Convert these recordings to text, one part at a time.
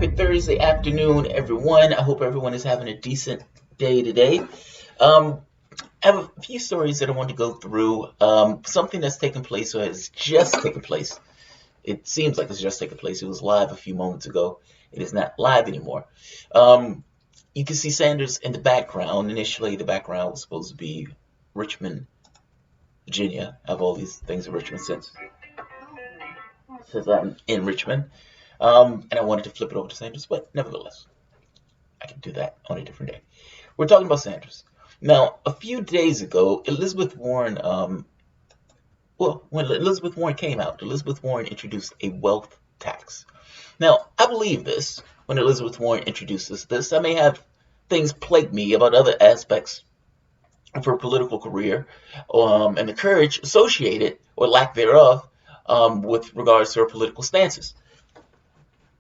Happy Thursday afternoon, everyone. I hope everyone is having a decent day today. I have a few stories that I want to go through. Something that's taken place or has just taken place. It seems like it's just taken place. It was live a few moments ago. It is not live anymore. You can see Sanders in the background. Initially, the background was supposed to be Richmond, Virginia. I have all these things in Richmond since I'm in Richmond. And I wanted to flip it over to Sanders, but nevertheless, I can do that on a different day. We're talking about Sanders. Now, a few days ago, Elizabeth Warren, when Elizabeth Warren came out, Elizabeth Warren introduced a wealth tax. Now, I believe this. When Elizabeth Warren introduces this, I may have things plague me about other aspects of her political career and the courage associated, or lack thereof, with regards to her political stances.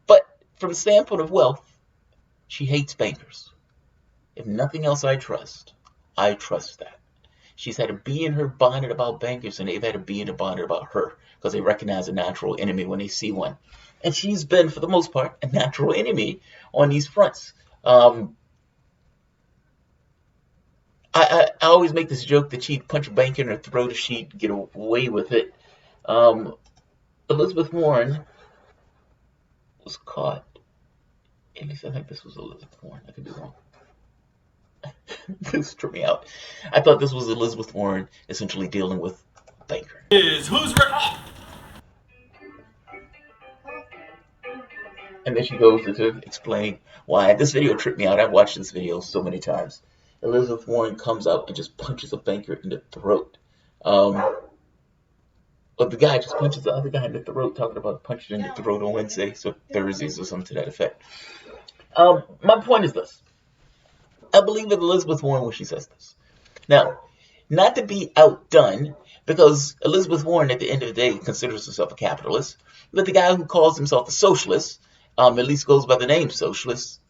But from the standpoint of wealth, she hates bankers. If nothing else, I trust that. She's had a bee in her bonnet about bankers, and they've had a bee in their bonnet about her because they recognize a natural enemy when they see one. And she's been, for the most part, a natural enemy on these fronts. I always make this joke that she'd punch a banker in her throat if she'd get away with it. Elizabeth Warren was caught. At least I think this was Elizabeth Warren. I could be wrong. This tripped me out. I thought this was Elizabeth Warren essentially dealing with a banker. And then she goes to explain why. This video tripped me out. I've watched this video so many times. Elizabeth Warren comes out and just punches a banker in the throat. But the guy just punches the other guy in the throat, talking about punching in the throat on Wednesday, so Thursdays or something to that effect. My point is this. I believe in Elizabeth Warren when she says this. Now, not to be outdone, because Elizabeth Warren at the end of the day considers herself a capitalist, but the guy who calls himself a socialist, at least goes by the name socialist,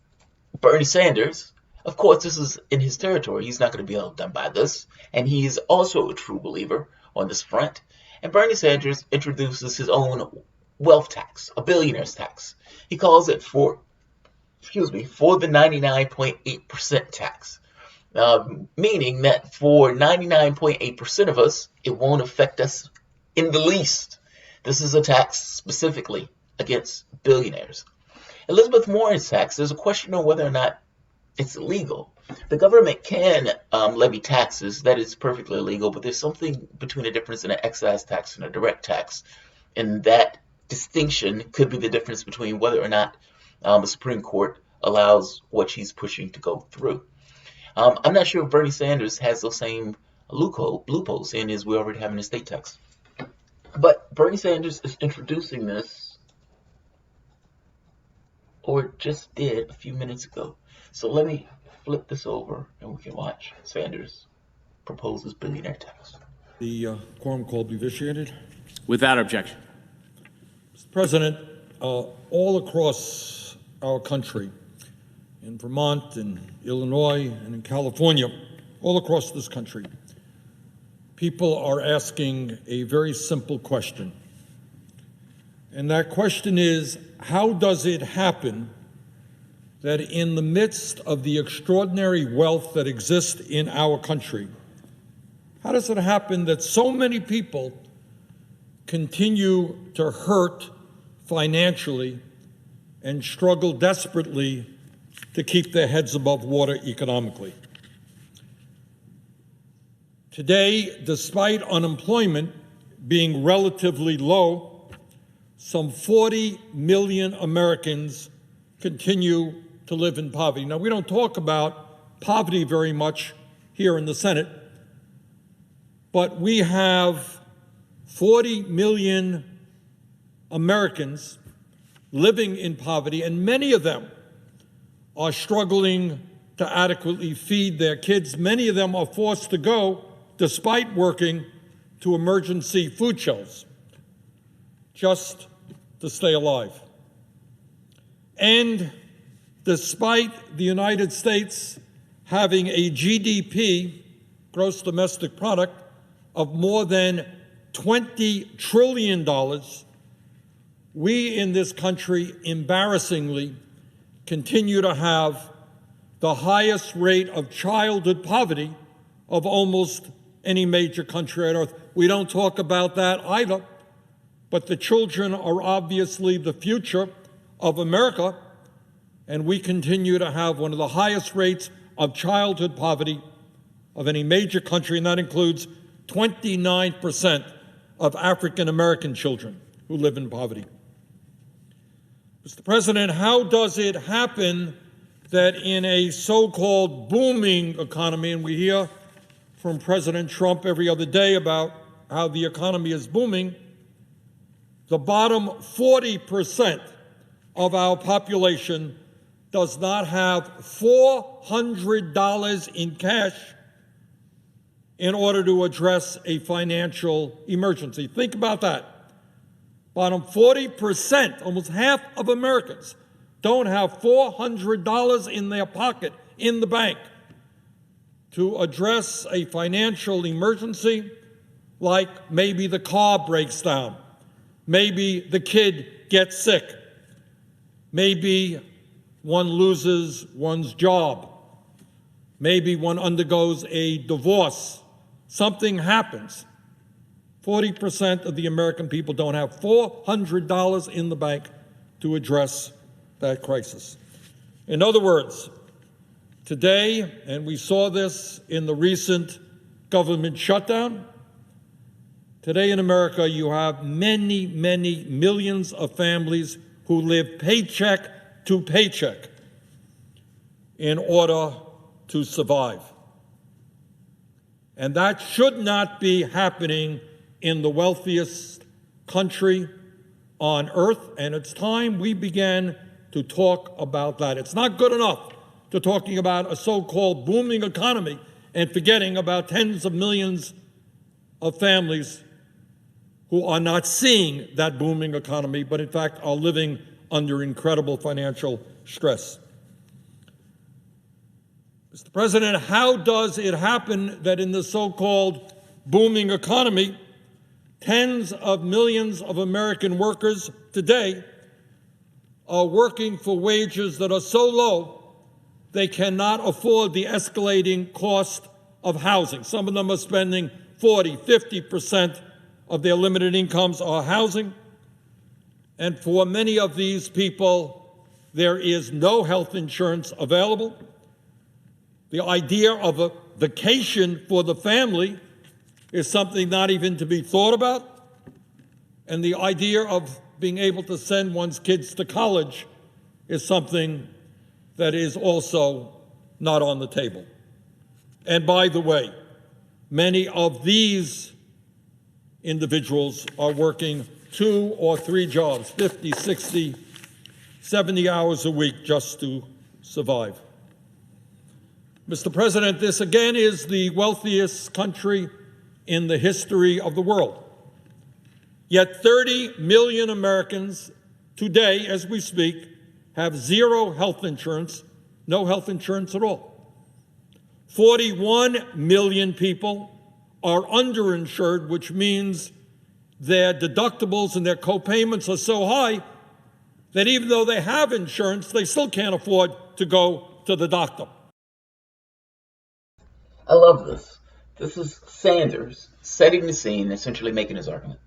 Bernie Sanders, of course this is in his territory. He's not going to be outdone by this, and he is also a true believer on this front. And Bernie Sanders introduces his own wealth tax, a billionaire's tax. He calls it for the 99.8% tax, meaning that for 99.8% of us, it won't affect us in the least. This is a tax specifically against billionaires. Elizabeth Warren's tax, there's a question on whether or not it's illegal. The government can levy taxes. That is perfectly legal, but there's something between a difference in an excise tax and a direct tax. And that distinction could be the difference between whether or not the Supreme Court allows what she's pushing to go through. I'm not sure if Bernie Sanders has those same loopholes, seeing as we already have an estate tax. But Bernie Sanders is introducing this, or just did a few minutes ago. So let me flip this over and we can watch Sanders proposes billionaire tax. The quorum call be vitiated. Without objection. Mr. President, all across our country, in Vermont, in Illinois, and in California, all across this country, people are asking a very simple question. And that question is, how does it happen that in the midst of the extraordinary wealth that exists in our country, how does it happen that so many people continue to hurt financially and struggle desperately to keep their heads above water economically? Today, despite unemployment being relatively low, some 40 million Americans continue to live in poverty. Now, we don't talk about poverty very much here in the Senate, but we have 40 million Americans living in poverty, and many of them are struggling to adequately feed their kids. Many of them are forced to go, despite working, to emergency food shelves just to stay alive. And despite the United States having a GDP, gross domestic product, of more than $20 trillion, we in this country embarrassingly continue to have the highest rate of childhood poverty of almost any major country on earth. We don't talk about that either, but the children are obviously the future of America, and we continue to have one of the highest rates of childhood poverty of any major country, and that includes 29% of African American children who live in poverty. Mr. President, how does it happen that in a so-called booming economy, and we hear from President Trump every other day about how the economy is booming, the bottom 40% of our population does not have $400 in cash in order to address a financial emergency? Think about that. Bottom 40%, almost half of Americans, don't have $400 in their pocket, in the bank, to address a financial emergency, like maybe the car breaks down, maybe the kid gets sick, maybe one loses one's job, maybe one undergoes a divorce, something happens. 40% of the American people don't have $400 in the bank to address that crisis. In other words, today, and we saw this in the recent government shutdown, today in America you have many, many millions of families who live paycheck to paycheck in order to survive. And that should not be happening in the wealthiest country on earth, and it's time we began to talk about that. It's not good enough to talking about a so-called booming economy and forgetting about tens of millions of families who are not seeing that booming economy, but in fact are living under incredible financial stress. Mr. President, how does it happen that in the so-called booming economy, tens of millions of American workers today are working for wages that are so low they cannot afford the escalating cost of housing? Some of them are spending 40, 50% of their limited incomes on housing. And for many of these people, there is no health insurance available. The idea of a vacation for the family is something not even to be thought about. And the idea of being able to send one's kids to college is something that is also not on the table. And by the way, many of these individuals are working 2 or 3 jobs, 50, 60, 70 hours a week just to survive. Mr. President, this again is the wealthiest country in the history of the world. Yet 30 million Americans today, as we speak, have zero health insurance, no health insurance at all. 41 million people are underinsured, which means their deductibles and their co-payments are so high that even though they have insurance, they still can't afford to go to the doctor. I love this. This is Sanders setting the scene, essentially making his argument.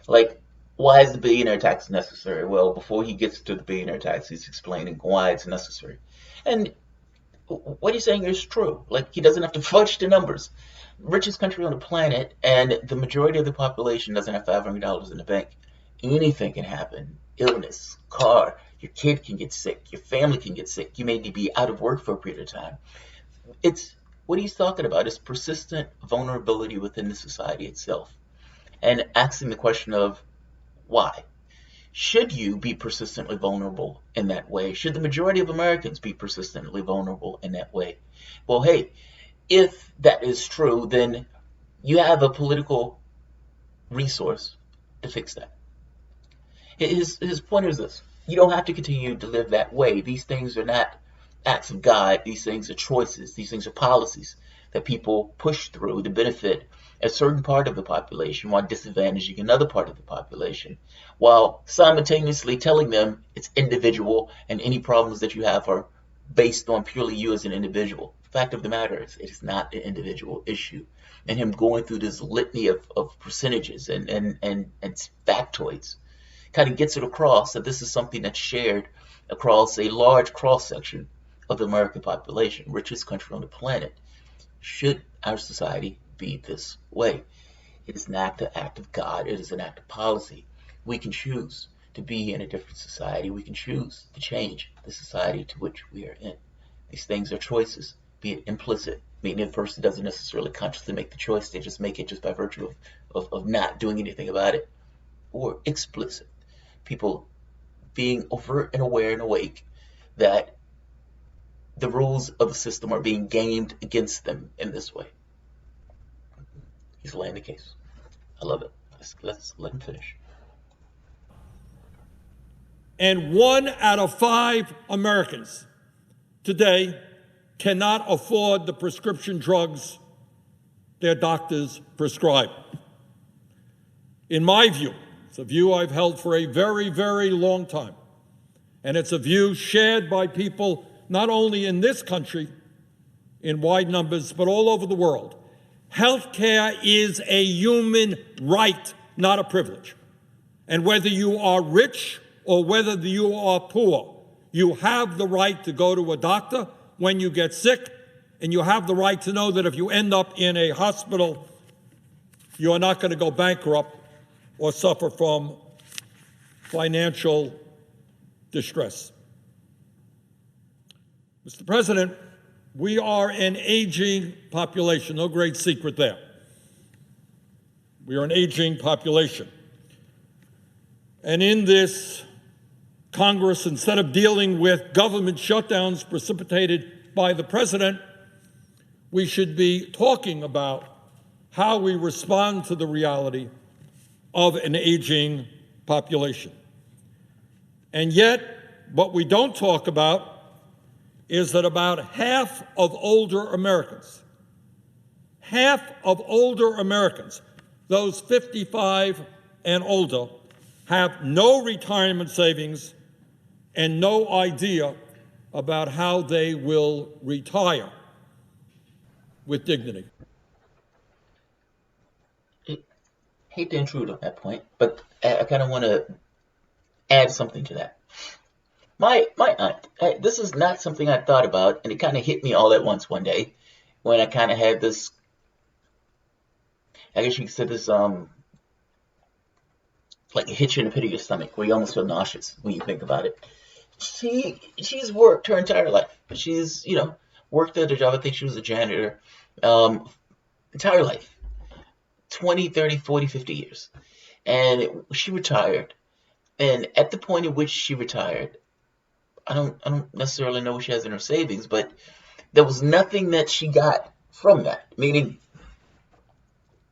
Like, why is the billionaire tax necessary? Well, before he gets to the billionaire tax, he's explaining why it's necessary. And what he's saying is true. Like, he doesn't have to fudge the numbers. Richest country on the planet, and the majority of the population doesn't have $500 in the bank. Anything can happen. Illness, car, your kid can get sick, your family can get sick, you may be out of work for a period of time. It's what he's talking about is persistent vulnerability within the society itself. And asking the question of why? Should you be persistently vulnerable in that way? Should the majority of Americans be persistently vulnerable in that way? Well, hey, if that is true, then you have a political resource to fix that. His point is this: you don't have to continue to live that way. These things are not acts of God. These things are choices. These things are policies that people push through to benefit a certain part of the population while disadvantaging another part of the population, while simultaneously telling them it's individual and any problems that you have are based on purely you as an individual. Fact of the matter is, it is not an individual issue. And him going through this litany of percentages and factoids kind of gets it across that this is something that's shared across a large cross section of the American population, richest country on the planet. Should our society be this way? It is not an act of God, it is an act of policy. We can choose to be in a different society. We can choose to change the society to which we are in. These things are choices, be it implicit, meaning the person doesn't necessarily consciously make the choice, they just make it just by virtue of not doing anything about it, or explicit, people being overt and aware and awake that the rules of the system are being gamed against them in this way. He's laying the case. I love it. Let's let him finish. And 1 out of 5 Americans today cannot afford the prescription drugs their doctors prescribe. In my view, it's a view I've held for a very, very long time, and it's a view shared by people not only in this country in wide numbers, but all over the world. Healthcare is a human right, not a privilege. And whether you are rich or whether you are poor, you have the right to go to a doctor when you get sick, and you have the right to know that if you end up in a hospital, you are not going to go bankrupt or suffer from financial distress. Mr. President, we are an aging population, no great secret there. We are an aging population. And in this Congress, instead of dealing with government shutdowns precipitated by the president, we should be talking about how we respond to the reality of an aging population. And yet, what we don't talk about is that about half of older Americans, those 55 and older, have no retirement savings and no idea about how they will retire with dignity. I hate to intrude on that point, but I kind of want to add something to that. My aunt, this is not something I thought about, and it kind of hit me all at once one day when I kind of had this, I guess you could say this, like a hitch in the pit of your stomach where you almost feel nauseous when you think about it. She's worked her entire life. She's, worked at a job. I think she was a janitor, entire life, 20, 30, 40, 50 years. And she retired. And at the point at which she retired, I don't necessarily know what she has in her savings, but there was nothing that she got from that. Meaning,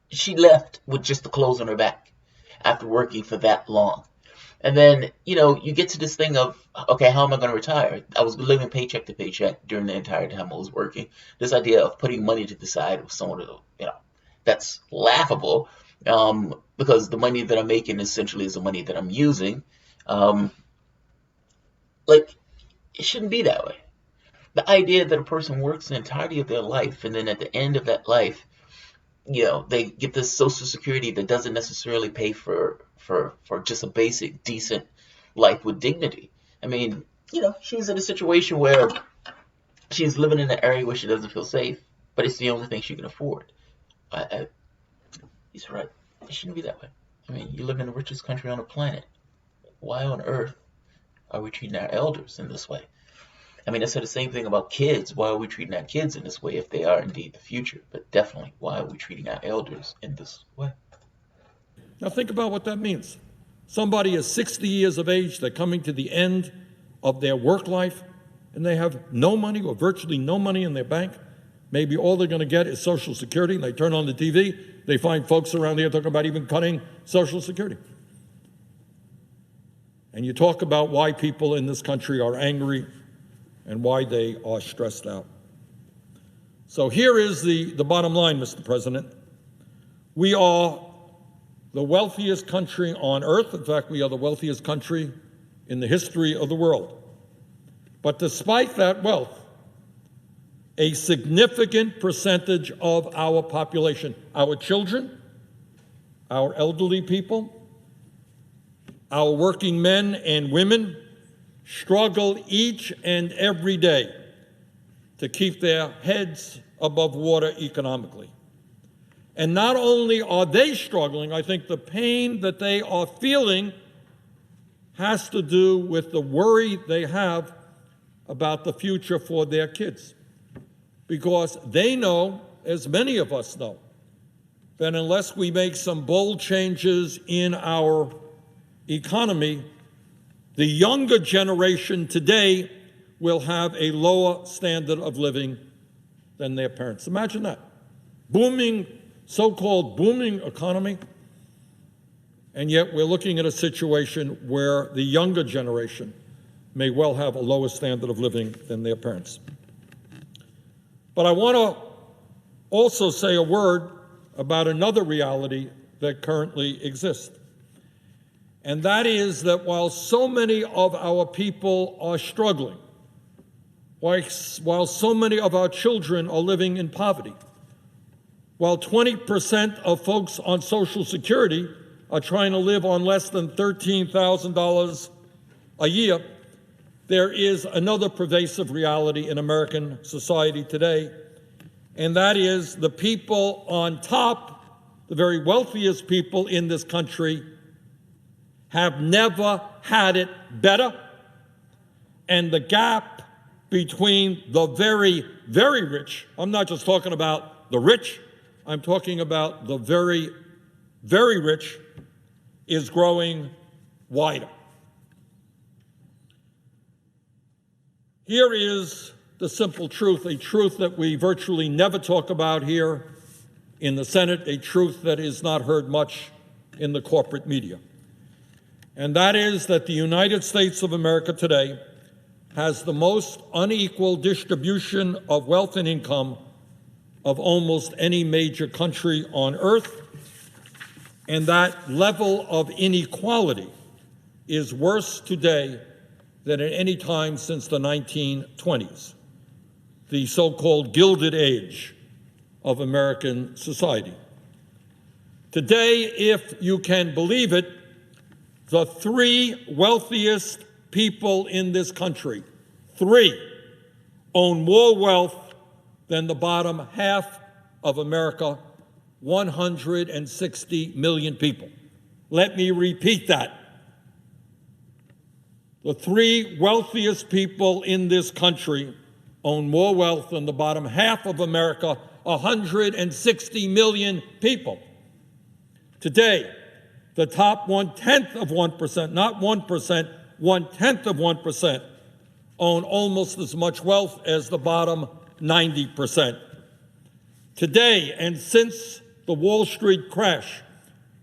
she left with just the clothes on her back after working for that long. And then, you get to this thing of, okay, how am I going to retire? I was living paycheck to paycheck during the entire time I was working. This idea of putting money to the side was somewhat of, that's laughable, because the money that I'm making essentially is the money that I'm using. It shouldn't be that way. The idea that a person works the entirety of their life, and then at the end of that life, they get this Social Security that doesn't necessarily pay for just a basic, decent life with dignity. I mean, she's in a situation where she's living in an area where she doesn't feel safe, but it's the only thing she can afford. He's right. It shouldn't be that way. I mean, you live in the richest country on the planet. Why on earth are we treating our elders in this way? I mean, I said the same thing about kids. Why are we treating our kids in this way if they are indeed the future? But definitely, why are we treating our elders in this way? Now think about what that means. Somebody is 60 years of age, they're coming to the end of their work life, and they have no money or virtually no money in their bank. Maybe all they're going to get is Social Security, and they turn on the TV, they find folks around here talking about even cutting Social Security. And you talk about why people in this country are angry and why they are stressed out. So here is the bottom line, Mr. President. We are the wealthiest country on earth. In fact, we are the wealthiest country in the history of the world. But despite that wealth, a significant percentage of our population, our children, our elderly people, our working men and women, struggle each and every day to keep their heads above water economically. And not only are they struggling, I think the pain that they are feeling has to do with the worry they have about the future for their kids. Because they know, as many of us know, that unless we make some bold changes in our economy, the younger generation today will have a lower standard of living than their parents. Imagine that. Booming, so-called booming economy, and yet we're looking at a situation where the younger generation may well have a lower standard of living than their parents. But I want to also say a word about another reality that currently exists. And that is that while so many of our people are struggling, while so many of our children are living in poverty, while 20% of folks on Social Security are trying to live on less than $13,000 a year, there is another pervasive reality in American society today, and that is the people on top, the very wealthiest people in this country, have never had it better, and the gap between the very, very rich, I'm not just talking about the rich, I'm talking about the very, very rich, is growing wider. Here is the simple truth, a truth that we virtually never talk about here in the Senate, a truth that is not heard much in the corporate media. And that is that the United States of America today has the most unequal distribution of wealth and income of almost any major country on earth, and that level of inequality is worse today than at any time since the 1920s, the so-called Gilded Age of American society. Today, if you can believe it, the three wealthiest people in this country, own more wealth than the bottom half of America, 160 million people. Let me repeat that. The three wealthiest people in this country own more wealth than the bottom half of America, 160 million people. Today, the top 1/10 of 1%, not 1%, 1/10 of 1%, own almost as much wealth as the bottom 90%. Today, and since the Wall Street crash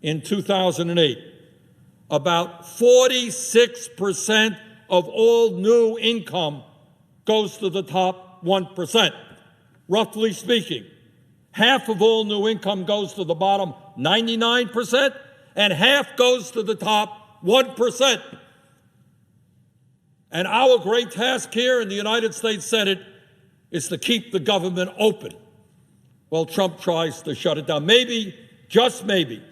in 2008, about 46% of all new income goes to the top 1%. Roughly speaking, half of all new income goes to the bottom 99%, and half goes to the top 1%. And our great task here in the United States Senate is to keep the government open while Trump tries to shut it down. Maybe, just maybe,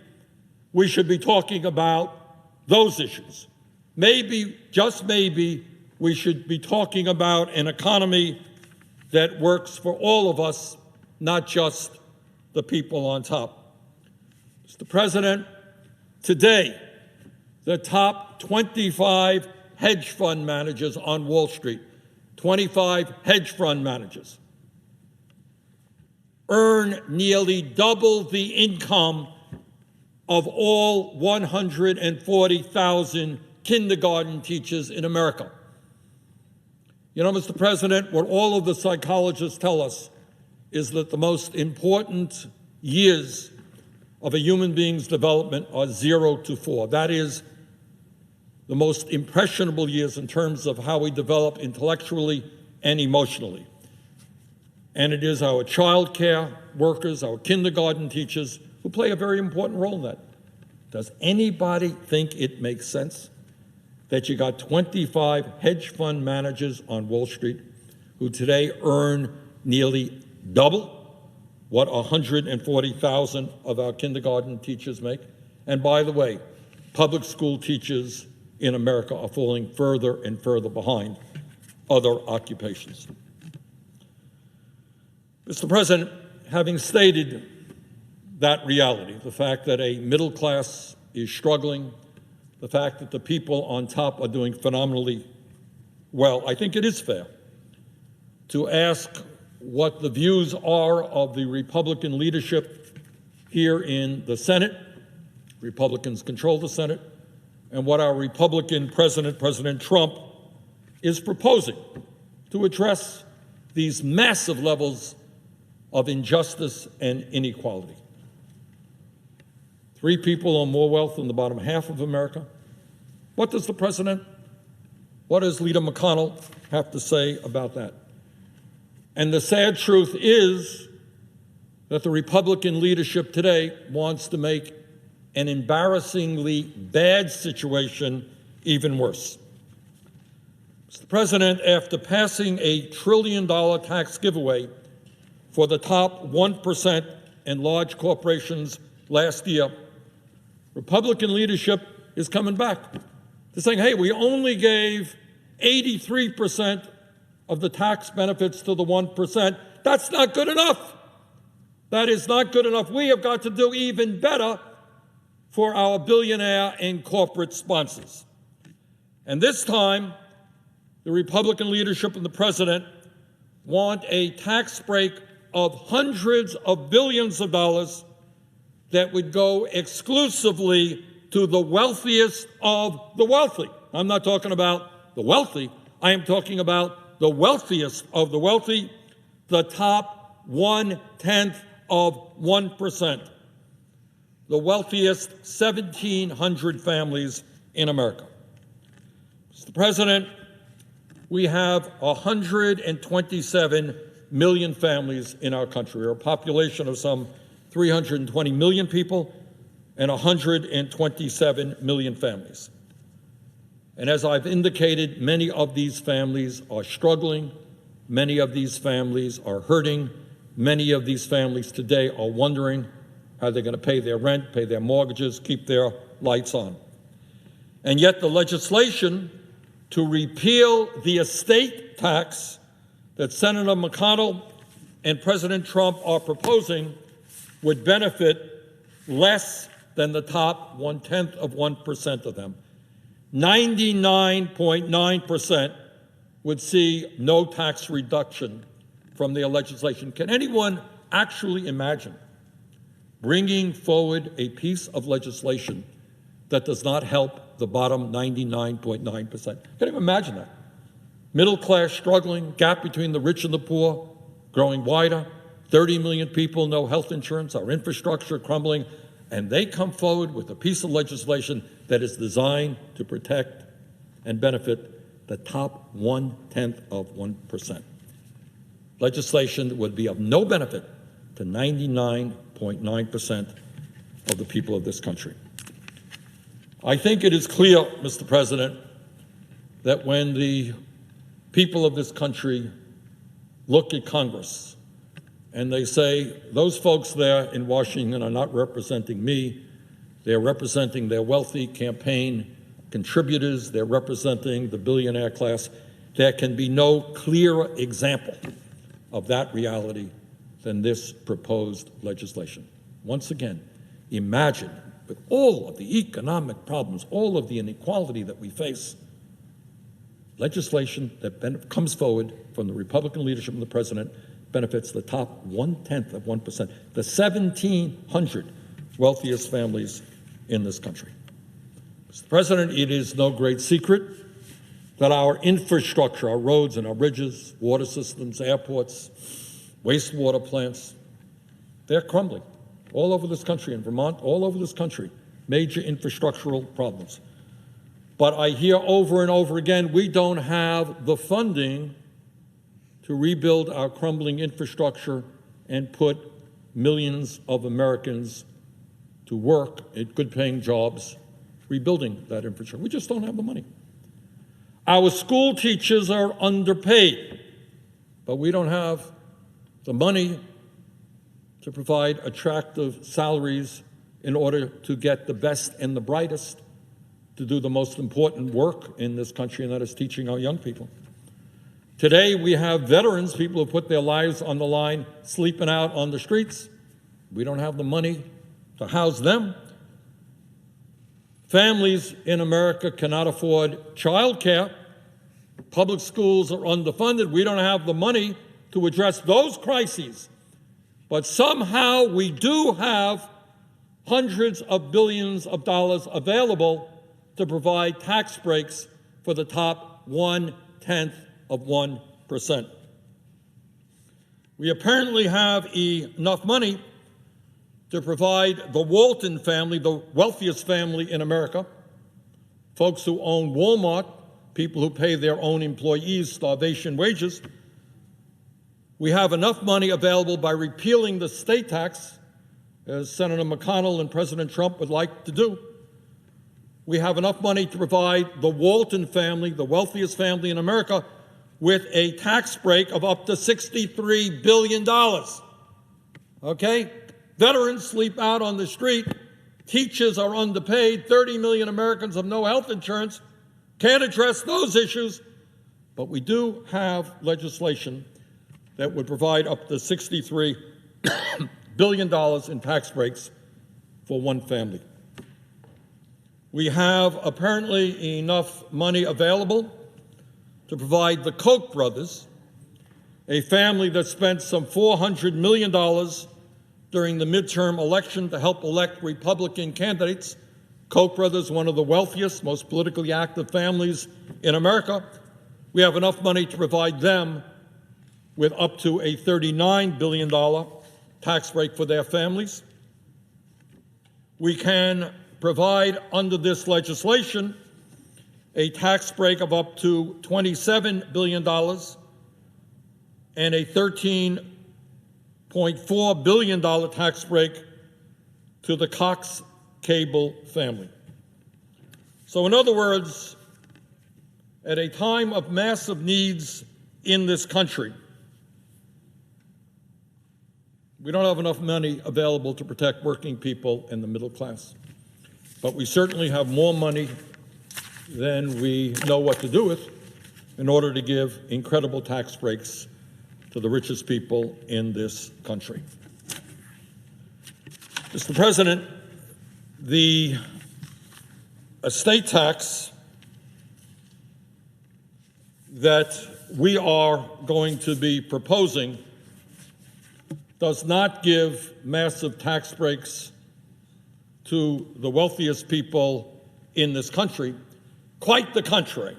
we should be talking about those issues. Maybe, just maybe, we should be talking about an economy that works for all of us, not just the people on top. Mr. President, today, the top 25 hedge fund managers on Wall Street, 25 hedge fund managers, earn nearly double the income of all 140,000 kindergarten teachers in America. You know, Mr. President, what all of the psychologists tell us is that the most important years of a human being's development are 0 to 4. That is the most impressionable years in terms of how we develop intellectually, and emotionally. And it is our child care workers, our kindergarten teachers, who play a very important role in that. Does anybody think it makes sense that you got 25 hedge fund managers on Wall Street who today earn nearly double what 140,000 of our kindergarten teachers make? And by the way, public school teachers in America are falling further and further behind other occupations. Mr. President, having stated that reality, the fact that a middle class is struggling, the fact that the people on top are doing phenomenally well, I think it is fair to ask what the views are of the Republican leadership here in the Senate. Republicans control the Senate, and what our Republican president, President Trump, is proposing to address these massive levels of injustice and inequality. 3 people own more wealth than the bottom half of America. What does the president, what does Leader McConnell have to say about that? And the sad truth is that the Republican leadership today wants to make an embarrassingly bad situation even worse. Mr. President, after passing a $1 trillion tax giveaway for the top 1% and large corporations last year, Republican leadership is coming back. They're saying, hey, we only gave 83% of the tax benefits to the 1%. That's not good enough. That is not good enough. We have got to do even better for our billionaire and corporate sponsors. And this time, the Republican leadership and the president want a tax break of hundreds of billions of dollars that would go exclusively to the wealthiest of the wealthy. I'm not talking about the wealthy. I am talking about the wealthiest of the wealthy, the top 1/10 of 1%, the wealthiest 1,700 families in America. Mr. President, we have 127 million families in our country. We're a population of some 320 million people and 127 million families. And as I've indicated, many of these families are struggling. Many of these families are hurting. Many of these families today are wondering how they're going to pay their rent, pay their mortgages, keep their lights on. And yet the legislation to repeal the estate tax that Senator McConnell and President Trump are proposing would benefit less than the top 1/10 of 1% of them. 99.9% would see no tax reduction from their legislation. Can anyone actually imagine bringing forward a piece of legislation that does not help the bottom 99.9%? Can you imagine that? Middle class struggling, gap between the rich and the poor growing wider, 30 million people, no health insurance, our infrastructure crumbling, and they come forward with a piece of legislation that is designed to protect and benefit the top 1/10 of 1%. Legislation that would be of no benefit to 99.9% of the people of this country. I think it is clear, Mr. President, that when the people of this country look at Congress and they say, those folks there in Washington are not representing me, they're representing their wealthy campaign contributors, they're representing the billionaire class, there can be no clearer example of that reality than this proposed legislation. Once again, imagine, with all of the economic problems, all of the inequality that we face, legislation that comes forward from the Republican leadership and the president benefits the top 1/10 of 1%, the 1,700 wealthiest families in this country. Mr. President, it is no great secret that our infrastructure, our roads and our bridges, water systems, airports, wastewater plants, they're crumbling all over this country, in Vermont, all over this country, major infrastructural problems. But I hear over and over again, we don't have the funding to rebuild our crumbling infrastructure and put millions of Americans to work at good-paying jobs, rebuilding that infrastructure. We just don't have the money. Our school teachers are underpaid, but we don't have the money to provide attractive salaries in order to get the best and the brightest to do the most important work in this country, and that is teaching our young people. Today, we have veterans, people who put their lives on the line, sleeping out on the streets. We don't have the money to house them. Families in America cannot afford child care. Public schools are underfunded. We don't have the money to address those crises. But somehow we do have hundreds of billions of dollars available to provide tax breaks for the top 0.1%. We apparently have enough money to provide the Walton family, the wealthiest family in America, folks who own Walmart, people who pay their own employees starvation wages. We have enough money available by repealing the state tax, as Senator McConnell and President Trump would like to do. We have enough money to provide the Walton family, the wealthiest family in America, with a tax break of up to $63 billion. Okay? Veterans sleep out on the street. Teachers are underpaid. 30 million Americans have no health insurance. Can't address those issues. But we do have legislation that would provide up to $63 billion in tax breaks for one family. We have apparently enough money available to provide the Koch brothers, a family that spent some $400 million during the midterm election to help elect Republican candidates. Koch brothers, one of the wealthiest, most politically active families in America. We have enough money to provide them with up to a $39 billion tax break for their families. We can provide under this legislation a tax break of up to $27 billion and a $13.4 billion tax break to the Cox Cable family. So in other words, at a time of massive needs in this country, we don't have enough money available to protect working people and the middle class. But we certainly have more money than we know what to do with in order to give incredible tax breaks to the richest people in this country. Mr. President, the estate tax that we are going to be proposing does not give massive tax breaks to the wealthiest people in this country. Quite the contrary.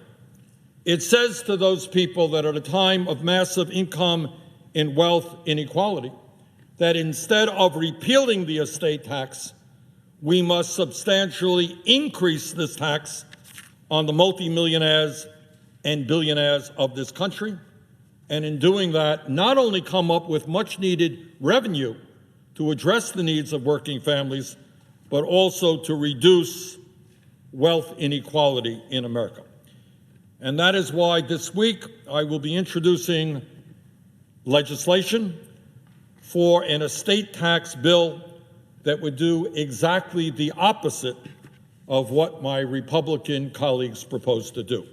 It says to those people that are at a time of massive income and wealth inequality that instead of repealing the estate tax, we must substantially increase this tax on the multimillionaires and billionaires of this country, and in doing that, not only come up with much-needed revenue to address the needs of working families, but also to reduce wealth inequality in America. And that is why this week I will be introducing legislation for an estate tax bill that would do exactly the opposite of what my Republican colleagues propose to do.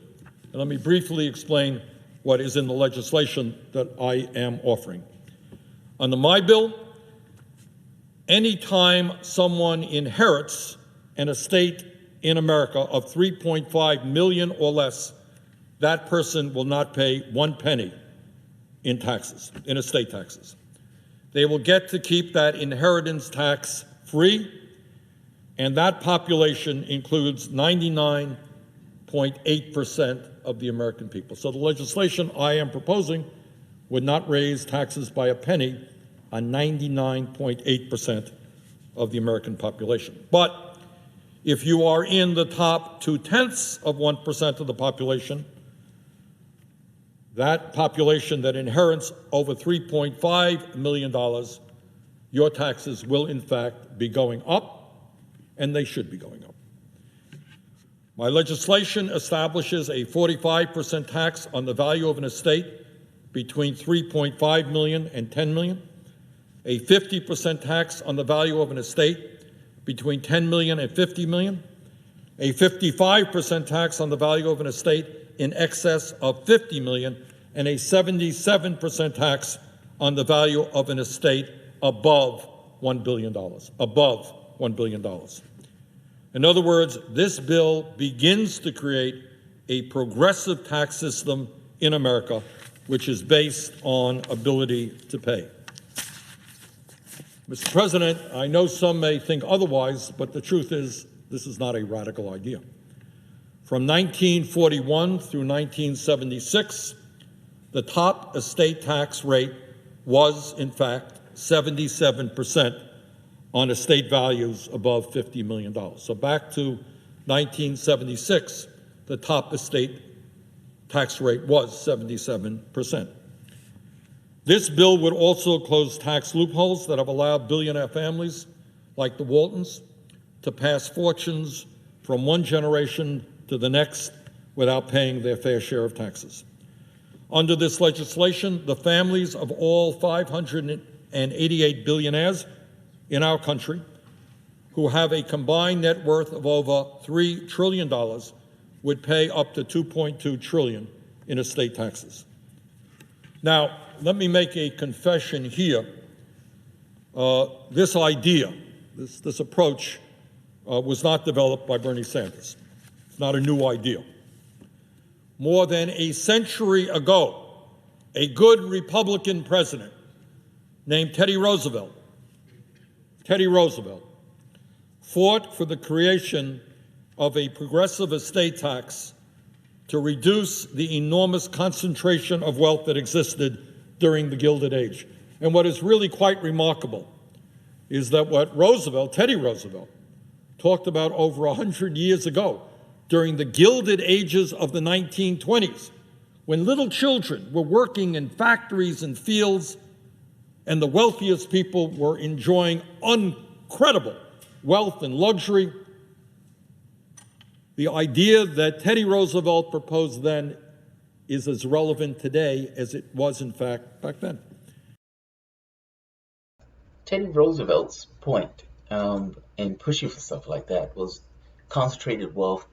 And let me briefly explain what is in the legislation that I am offering. Under my bill, anytime someone inherits an estate in America of $3.5 million or less, that person will not pay 1 penny in taxes, in estate taxes. They will get to keep that inheritance tax free, and that population includes 99.8% of the American people. So the legislation I am proposing would not raise taxes by a penny on 99.8% of the American population. But if you are in the top 0.2% of the population, that population that inherits over $3.5 million, your taxes will in fact be going up, and they should be going up. My legislation establishes a 45% tax on the value of an estate between $3.5 million and $10 million, a 50% tax on the value of an estate between $10 million and $50 million, a 55% tax on the value of an estate in excess of $50 million, and a 77% tax on the value of an estate above $1 billion, above $1 billion. In other words, this bill begins to create a progressive tax system in America, which is based on ability to pay. Mr. President, I know some may think otherwise, but the truth is, this is not a radical idea. From 1941 through 1976, the top estate tax rate was, in fact, 77% on estate values above $50 million. So back to 1976, the top estate tax rate was 77%. This bill would also close tax loopholes that have allowed billionaire families like the Waltons to pass fortunes from one generation to the next without paying their fair share of taxes. Under this legislation, the families of all 588 billionaires in our country who have a combined net worth of over $3 trillion would pay up to $2.2 trillion in estate taxes. Now, let me make a confession here. This idea, this approach, was not developed by Bernie Sanders. It's not a new idea. More than a century ago, a good Republican president named Teddy Roosevelt fought for the creation of a progressive estate tax to reduce the enormous concentration of wealth that existed during the Gilded Age. And what is really quite remarkable is that what Teddy Roosevelt, talked about over 100 years ago, during the Gilded Ages of the 1920s, when little children were working in factories and fields, and the wealthiest people were enjoying incredible wealth and luxury, the idea that Teddy Roosevelt proposed then is as relevant today as it was, in fact, back then. Teddy Roosevelt's point in pushing for stuff like that was concentrated wealth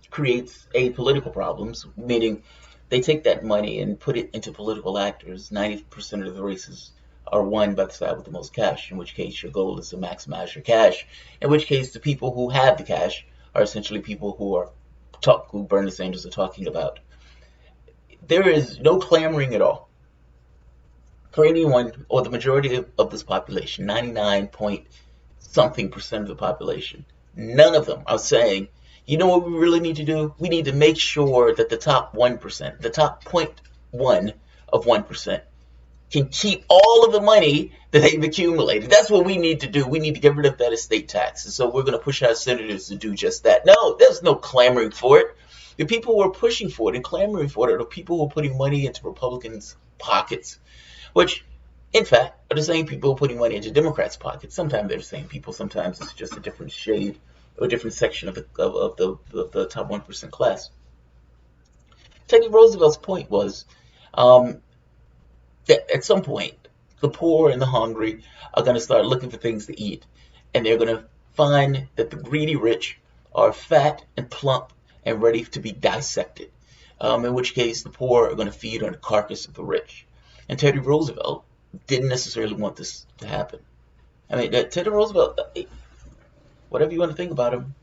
creates political problems, meaning they take that money and put it into political actors. 90% of the races are won by the side with the most cash, in which case your goal is to maximize your cash, in which case the people who have the cash are essentially people who Bernie Sanders are talking about. There is no clamoring at all for anyone, or the majority of this population, 99 point something percent of the population. None of them are saying, you know what we really need to do? We need to make sure that the top 1%, the top 0.1 of 1%, can keep all of the money that they've accumulated. That's what we need to do. We need to get rid of that estate tax. And so we're going to push our senators to do just that. No, there's no clamoring for it. The people who are pushing for it and clamoring for it are the people who are putting money into Republicans' pockets, which, in fact, are the same people putting money into Democrats' pockets. Sometimes they're the same people. Sometimes it's just a different shade or a different section of the top 1% class. Teddy Roosevelt's point was that at some point, the poor and the hungry are going to start looking for things to eat, and they're going to find that the greedy rich are fat and plump and ready to be dissected, in which case the poor are going to feed on the carcass of the rich. And Teddy Roosevelt didn't necessarily want this to happen. I mean, Teddy Roosevelt, whatever you want to think about him,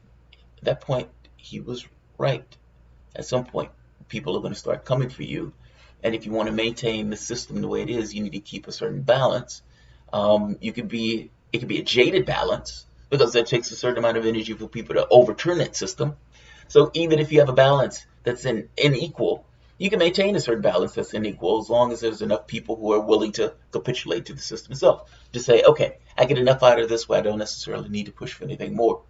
at that point, he was right. At some point, people are going to start coming for you. And if you want to maintain the system the way it is, you need to keep a certain balance. It could be a jaded balance, because that takes a certain amount of energy for people to overturn that system. So even if you have a balance that's unequal, you can maintain a certain balance that's unequal as long as there's enough people who are willing to capitulate to the system itself. To say, okay, I get enough out of this where I don't necessarily need to push for anything more.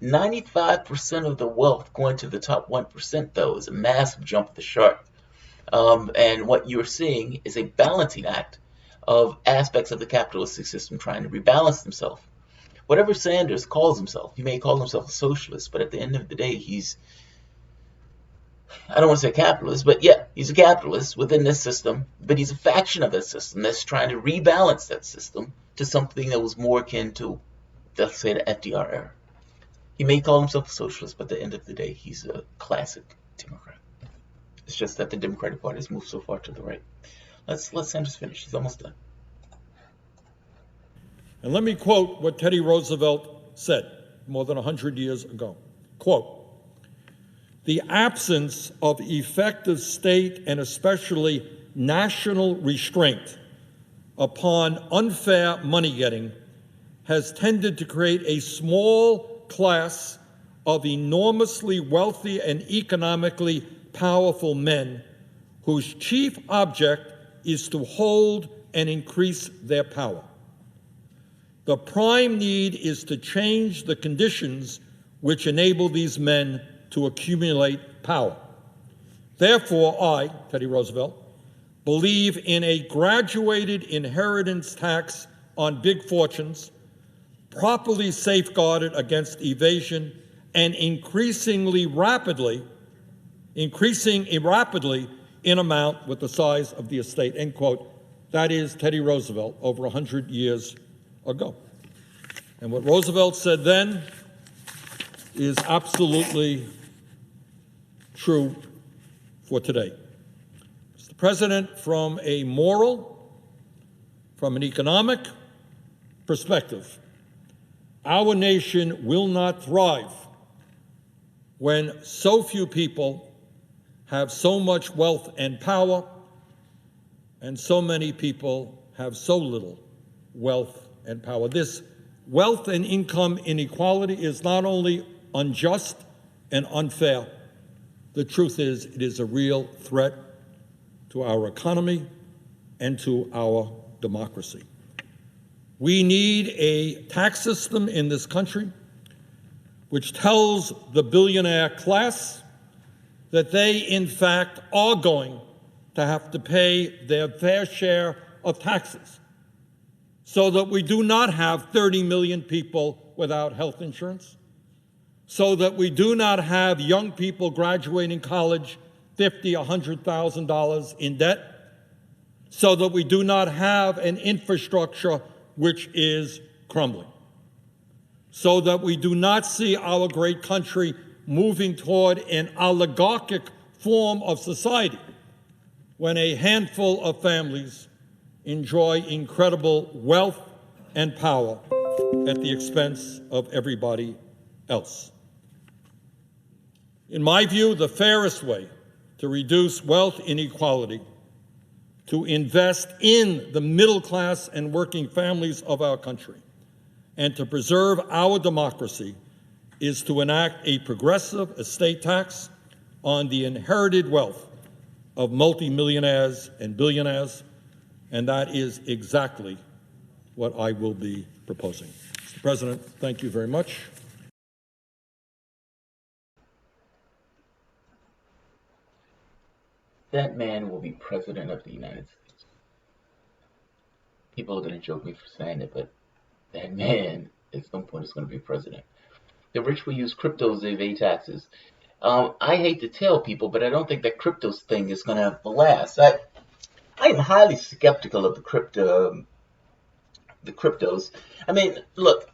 95% of the wealth going to the top 1%, though, is a massive jump of the shark. And what you're seeing is a balancing act of aspects of the capitalistic system trying to rebalance themselves. Whatever Sanders calls himself, he may call himself a socialist, but at the end of the day, I don't want to say capitalist, but yeah, he's a capitalist within this system, but he's a faction of that system that's trying to rebalance that system to something that was more akin to, let's say, the FDR era. He may call himself a socialist, but at the end of the day, he's a classic Democrat. It's just that the Democratic Party has moved so far to the right. Let's let Sanders finish. He's almost done. And let me quote what Teddy Roosevelt said more than 100 years ago. Quote, "The absence of effective state and especially national restraint upon unfair money-getting has tended to create a small class of enormously wealthy and economically powerful men whose chief object is to hold and increase their power. The prime need is to change the conditions which enable these men to accumulate power. Therefore, I, Teddy Roosevelt, believe in a graduated inheritance tax on big fortunes, properly safeguarded against evasion and increasing rapidly in amount with the size of the estate," end quote. That is Teddy Roosevelt over 100 years ago. And what Roosevelt said then is absolutely true for today. Mr. President, from a moral, from an economic perspective, our nation will not thrive when so few people have so much wealth and power, and so many people have so little wealth and power. This wealth and income inequality is not only unjust and unfair, the truth is it is a real threat to our economy and to our democracy. We need a tax system in this country which tells the billionaire class that they, in fact, are going to have to pay their fair share of taxes, so that we do not have 30 million people without health insurance, so that we do not have young people graduating college $50,000, $100,000 in debt, so that we do not have an infrastructure which is crumbling, so that we do not see our great country moving toward an oligarchic form of society when a handful of families enjoy incredible wealth and power at the expense of everybody else. In my view, the fairest way to reduce wealth inequality, to invest in the middle class and working families of our country, and to preserve our democracy is to enact a progressive estate tax on the inherited wealth of multimillionaires and billionaires, and that is exactly what I will be proposing. Mr. President, thank you very much. That man will be president of the United States. People are going to joke me for saying it, but that man at some point is going to be president. The rich will use cryptos to evade taxes. I hate to tell people, but I don't think that cryptos thing is going to last. I am highly skeptical of the cryptos. I mean, look,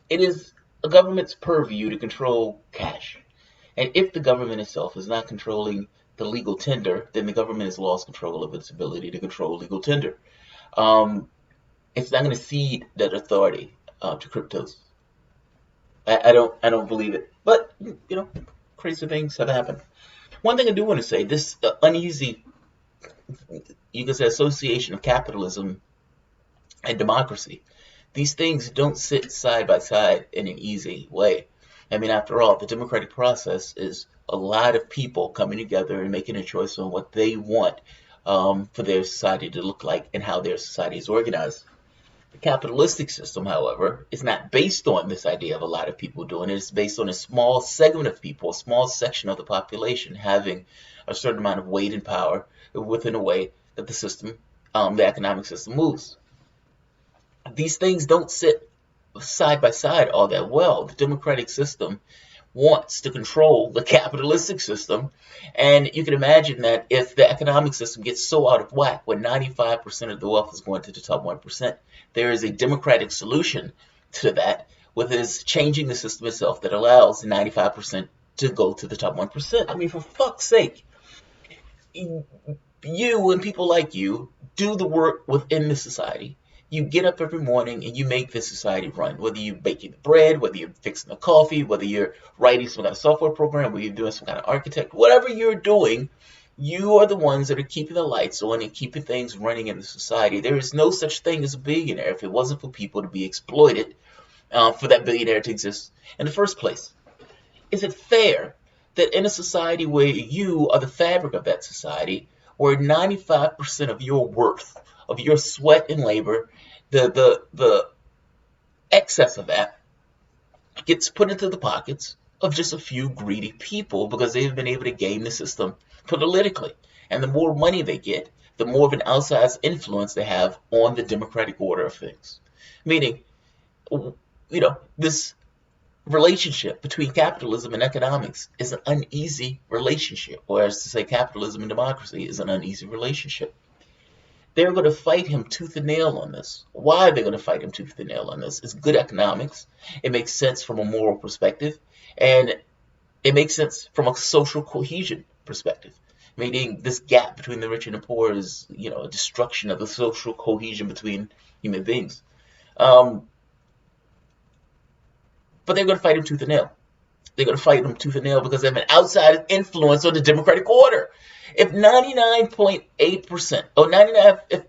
it is a government's purview to control cash. And if the government itself is not controlling the legal tender, then the government has lost control of its ability to control legal tender. It's not going to cede that authority to cryptos. I don't believe it. But crazy things have happened. One thing I do want to say: this uneasy, you can say, association of capitalism and democracy. These things don't sit side by side in an easy way. I mean, after all, the democratic process is a lot of people coming together and making a choice on what they want for their society to look like and how their society is organized. The capitalistic system, however, is not based on this idea of a lot of people doing it. It's based on a small segment of people, a small section of the population having a certain amount of weight and power within a way that the system, the economic system moves. These things don't sit side by side all that well. The democratic system wants to control the capitalistic system. And you can imagine that if the economic system gets so out of whack, when 95% of the wealth is going to the top 1%, there is a democratic solution to that, with is changing the system itself that allows the 95% to go to the top 1%. I mean, for fuck's sake, you and people like you do the work within the society. You get up every morning and you make the society run. Whether you're baking the bread, whether you're fixing the coffee, whether you're writing some kind of software program, whether you're doing some kind of architect, whatever you're doing, you are the ones that are keeping the lights on and keeping things running in the society. There is no such thing as a billionaire if it wasn't for people to be exploited, for that billionaire to exist in the first place. Is it fair that in a society where you are the fabric of that society, where 95% of your worth, of your sweat and labor, the excess of that gets put into the pockets of just a few greedy people because they've been able to game the system politically. And the more money they get, the more of an outsized influence they have on the democratic order of things. Meaning, this relationship between capitalism and economics is an uneasy relationship, or as to say, capitalism and democracy is an uneasy relationship. They're going to fight him tooth and nail on this. Why are they going to fight him tooth and nail on this? It's good economics. It makes sense from a moral perspective, and it makes sense from a social cohesion perspective. Meaning this gap between the rich and the poor is, a destruction of the social cohesion between human beings. But they're going to fight him tooth and nail. They're going to fight him tooth and nail because they have an outside influence on the democratic order. If 99.8% or 99, if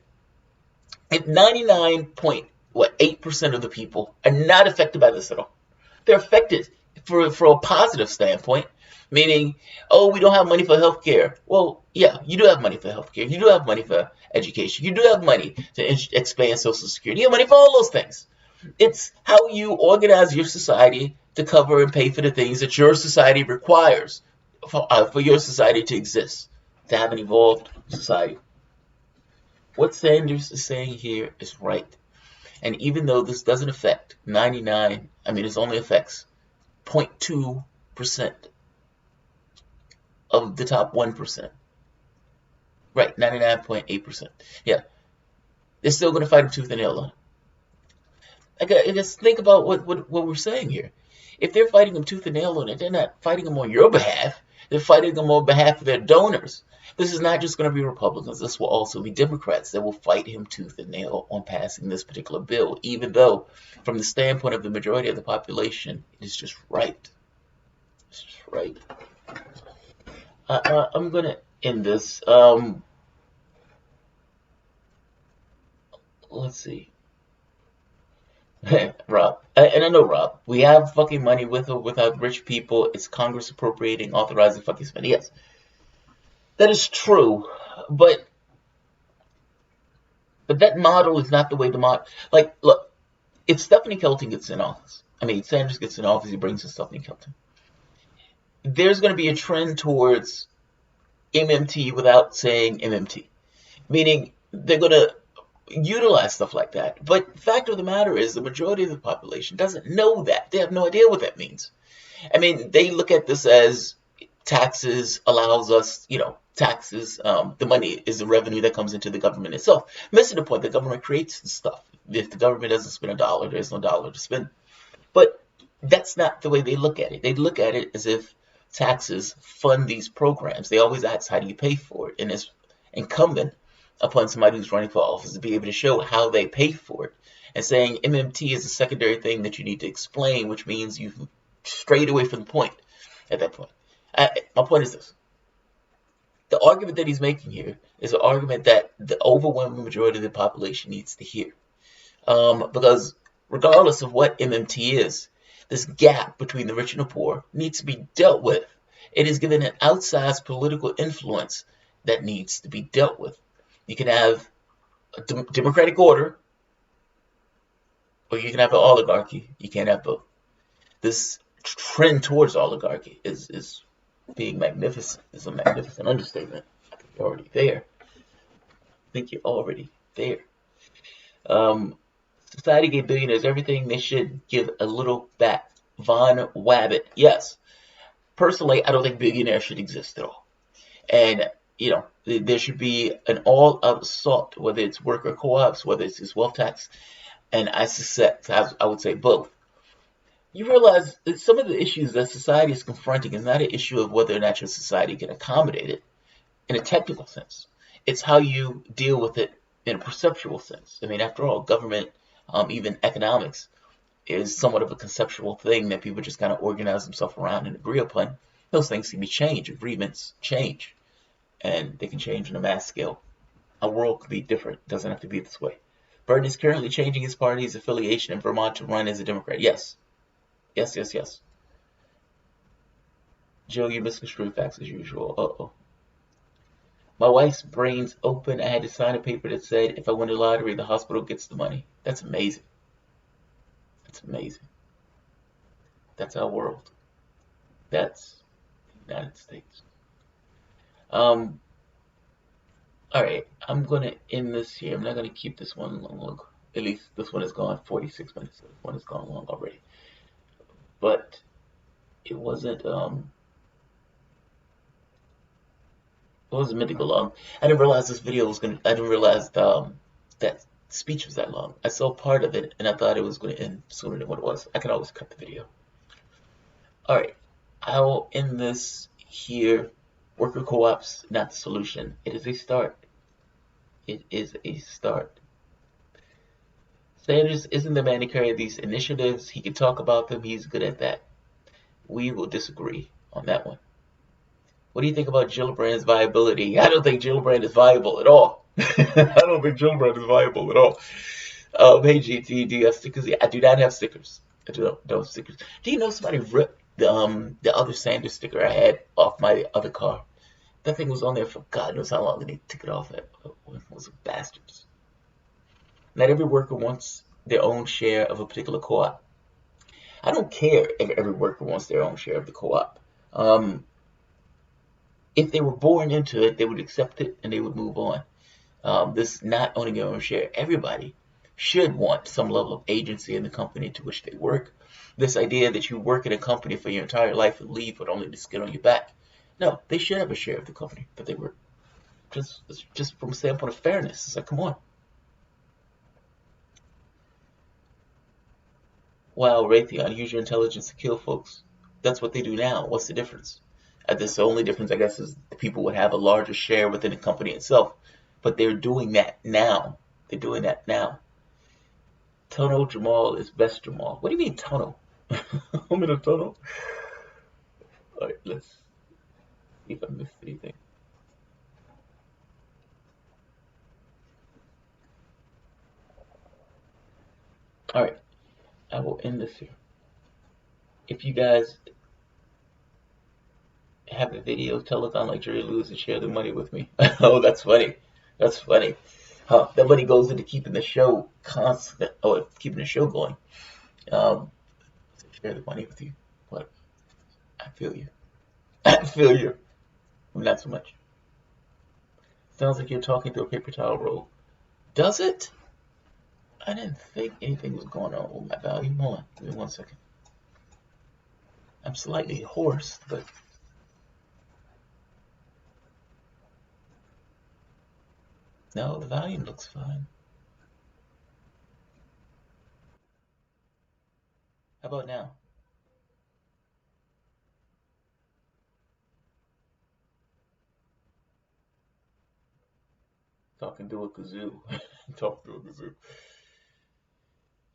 99.8% of the people are not affected by this at all, they're affected for a positive standpoint, meaning, oh, we don't have money for healthcare. Well, yeah, you do have money for healthcare. You do have money for education. You do have money to expand Social Security. You have money for all those things. It's how you organize your society to cover and pay for the things that your society requires for your society to exist, to have an evolved society. What Sanders is saying here is right. And even though this doesn't affect 99, it only affects 0.2% of the top 1%. Right, 99.8%. Yeah. They're still going to fight him tooth and nail on it. I guess think about what we're saying here. If they're fighting them tooth and nail on it, they're not fighting them on your behalf. They're fighting them on behalf of their donors. This is not just going to be Republicans. This will also be Democrats that will fight him tooth and nail on passing this particular bill, even though, from the standpoint of the majority of the population, it is just right. It's just right. I'm going to end this. Let's see. Rob, and I know Rob, we have fucking money with or without rich people. It's Congress appropriating, authorizing fucking spending. Yes, that is true, but that model is not the way the model. Like, look, if Stephanie Kelton gets in office, Sanders gets in office, he brings in Stephanie Kelton. There's going to be a trend towards MMT without saying MMT, meaning they're going to utilize stuff like that. But the fact of the matter is the majority of the population doesn't know that. They have no idea what that means. They look at this as taxes allows us, taxes, the money is the revenue that comes into the government itself. Missing the point, the government creates the stuff. If the government doesn't spend a dollar, there's no dollar to spend. But that's not the way they look at it. They look at it as if taxes fund these programs. They always ask, how do you pay for it? And it's incumbent upon somebody who's running for office to be able to show how they pay for it. And saying MMT is a secondary thing that you need to explain, which means you've strayed away from the point at that point. My point is this. The argument that he's making here is an argument that the overwhelming majority of the population needs to hear. Because regardless of what MMT is, this gap between the rich and the poor needs to be dealt with. It is given an outsized political influence that needs to be dealt with. You can have a democratic order Or you can have an oligarchy. You can't have both. This trend towards oligarchy is being magnificent. Is a magnificent understatement. I think you're already there. I think you're already there. Um, Society gave billionaires everything they should give a little back. Von Wabbit. Yes. Personally, I don't think billionaires should exist at all. And, there should be an all-out assault, whether it's worker co-ops, whether it's this wealth tax, and I suspect, I would say both. You realize that some of the issues that society is confronting is not an issue of whether or not your society can accommodate it in a technical sense. It's how you deal with it in a perceptual sense. I mean, after all, government, even economics, is somewhat of a conceptual thing that people just kind of organize themselves around and agree upon. Those things can be changed. Agreements change, and they can change on a mass scale. A world could be different. It doesn't have to be this way. Burton is currently changing his party's affiliation in Vermont to run as a Democrat. Yes. Yes, yes, yes. Joe, you misconstrued facts as usual. Uh-oh. My wife's brain's open. I had to sign a paper that said if I win the lottery, the hospital gets the money. That's amazing. That's amazing. That's our world. That's the United States. Um, all right. I'm gonna end this here. I'm not gonna keep this one long. At least this one has gone 46 minutes. So this one has gone long already. But it wasn't meant to go long. I didn't realize this video was gonna. I didn't realize that speech was that long. I saw part of it and I thought it was going to end sooner than what it was. I can always cut the video. All right, I will end this here. Worker co-ops, not the solution. It is a start. It is a start. Sanders isn't the man to carry these initiatives. He can talk about them. He's good at that. We will disagree on that one. What do you think about Gillibrand's viability? I don't think Gillibrand is viable at all. I don't think Gillibrand is viable at all. Hey GT, do you have stickers? Yeah, I do not have stickers. I don't have stickers. Do you know somebody ripped the other Sanders sticker I had off my other car? That thing was on there for God knows how long, and they took it off. It was bastards. Not every worker wants their own share of a particular co-op. I don't care if every worker wants their own share of the co-op. If they were born into it, they would accept it and they would move on. This not owning your own share. Everybody should want some level of agency in the company to which they work. This idea that you work in a company for your entire life and leave with only the skin on your back. No, they should have a share of the company that they work. Just from a standpoint of fairness. It's like, come on. Wow, Raytheon, use your intelligence to kill folks. That's what they do now. What's the difference? This the only difference, I guess, is the people would have a larger share within the company itself. But they're doing that now. They're doing that now. Tunnel Jamal is best Jamal. What do you mean tunnel? I'm in a tunnel. All right, let's see if I missed anything. All right, I will end this here. If you guys have a video telethon like Jerry Lewis and share the money with me. Oh, that's funny. That's funny. That money goes into keeping the show constant. Oh, keeping the show going. Um, share the money with you. But I feel you. I feel you. Not so much. Sounds like you're talking through a paper towel roll. Does it? I didn't think anything was going on with my volume. Hold on. Give me 1 second. I'm slightly hoarse, but no, the volume looks fine. How about now? Talking through a kazoo. Talking through a kazoo.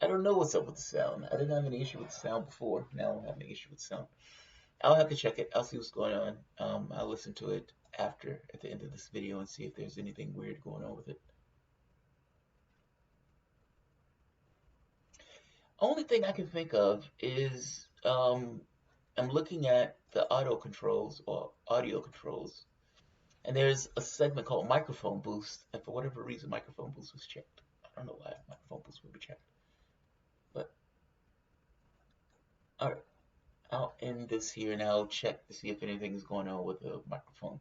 I don't know what's up with the sound. I didn't have any issue with the sound before. Now I'm having an issue with the sound. I'll have to check it. I'll see what's going on. I'll listen to it after, at the end of this video, and see if there's anything weird going on with it. Only thing I can think of is I'm looking at the auto controls or audio controls, and there's a segment called microphone boost, and for whatever reason, microphone boost was checked. I don't know why microphone boost would be checked. end this here and I'll check to see if anything's going on with the microphone.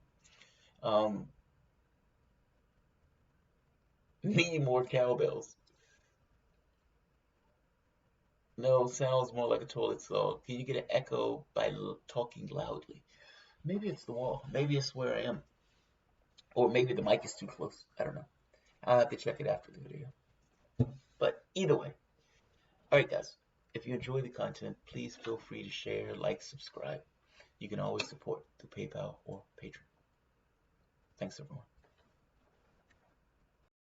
Um, Need more cowbells. No, sounds more like a toilet stall. Can you get an echo by talking loudly? Maybe it's the wall. Maybe it's where I am. Or maybe the mic is too close. I don't know. I'll have to check it after the video. But either way. Alright, guys. If you enjoy the content, please feel free to share, like, subscribe. You can always support through PayPal or Patreon. Thanks, everyone.